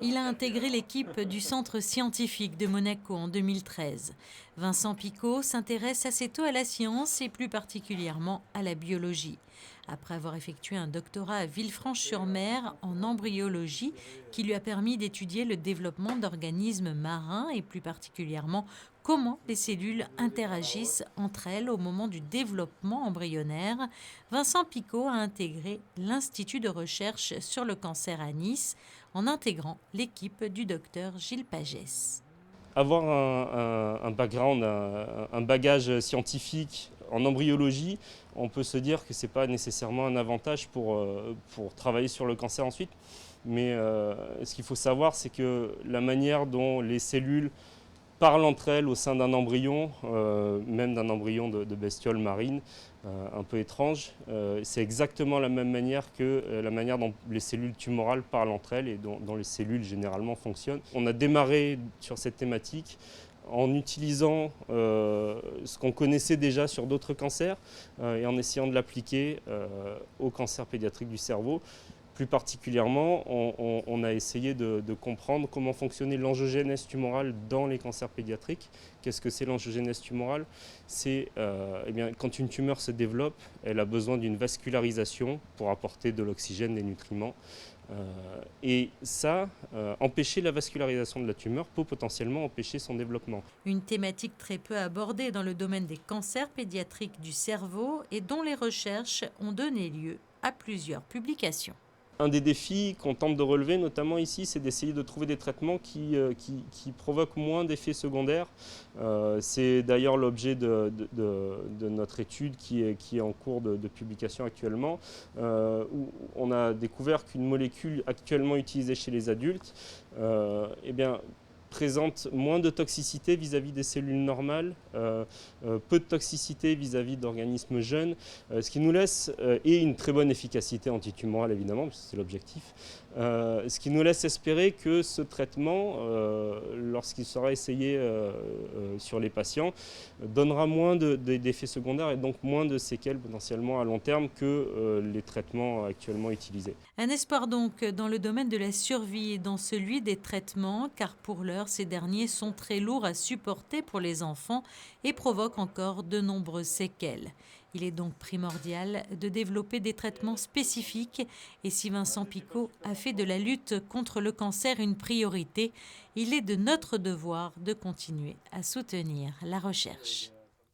Il a intégré l'équipe du Centre scientifique de Monaco en 2013. Vincent Picot s'intéresse assez tôt à la science et plus particulièrement à la biologie. Après avoir effectué un doctorat à Villefranche-sur-Mer en embryologie qui lui a permis d'étudier le développement d'organismes marins et plus particulièrement comment les cellules interagissent entre elles au moment du développement embryonnaire, Vincent Picot a intégré l'Institut de recherche sur le cancer à Nice en intégrant l'équipe du docteur Gilles Pagès. Avoir un background, un bagage scientifique en embryologie, on peut se dire que ce n'est pas nécessairement un avantage pour travailler sur le cancer ensuite. Mais ce qu'il faut savoir, c'est que la manière dont les cellules parlent entre elles au sein d'un embryon, même d'un embryon de bestiole marine, un peu étrange, c'est exactement la même manière que la manière dont les cellules tumorales parlent entre elles et dont les cellules généralement fonctionnent. On a démarré sur cette thématique en utilisant ce qu'on connaissait déjà sur d'autres cancers et en essayant de l'appliquer au cancer pédiatrique du cerveau. Plus particulièrement, on a essayé de comprendre comment fonctionnait l'angiogénèse tumorale dans les cancers pédiatriques. Qu'est-ce que c'est l'angiogénèse tumorale? C'est quand une tumeur se développe, elle a besoin d'une vascularisation pour apporter de l'oxygène, des nutriments. Et ça, empêcher la vascularisation de la tumeur peut potentiellement empêcher son développement. Une thématique très peu abordée dans le domaine des cancers pédiatriques du cerveau et dont les recherches ont donné lieu à plusieurs publications. Un des défis qu'on tente de relever, notamment ici, c'est d'essayer de trouver des traitements qui provoquent moins d'effets secondaires. C'est d'ailleurs l'objet de notre étude qui est en cours de publication actuellement, où on a découvert qu'une molécule actuellement utilisée chez les adultes présente moins de toxicité vis-à-vis des cellules normales, peu de toxicité vis-à-vis d'organismes jeunes, ce qui nous laisse, et une très bonne efficacité antitumorale évidemment, parce que c'est l'objectif, ce qui nous laisse espérer que ce traitement, lorsqu'il sera essayé sur les patients, donnera moins d'effets secondaires et donc moins de séquelles potentiellement à long terme que les traitements actuellement utilisés. Un espoir donc dans le domaine de la survie et dans celui des traitements, car pour l'heure, ces derniers sont très lourds à supporter pour les enfants et provoquent encore de nombreuses séquelles. Il est donc primordial de développer des traitements spécifiques et si Vincent Picot a fait de la lutte contre le cancer une priorité, il est de notre devoir de continuer à soutenir la recherche.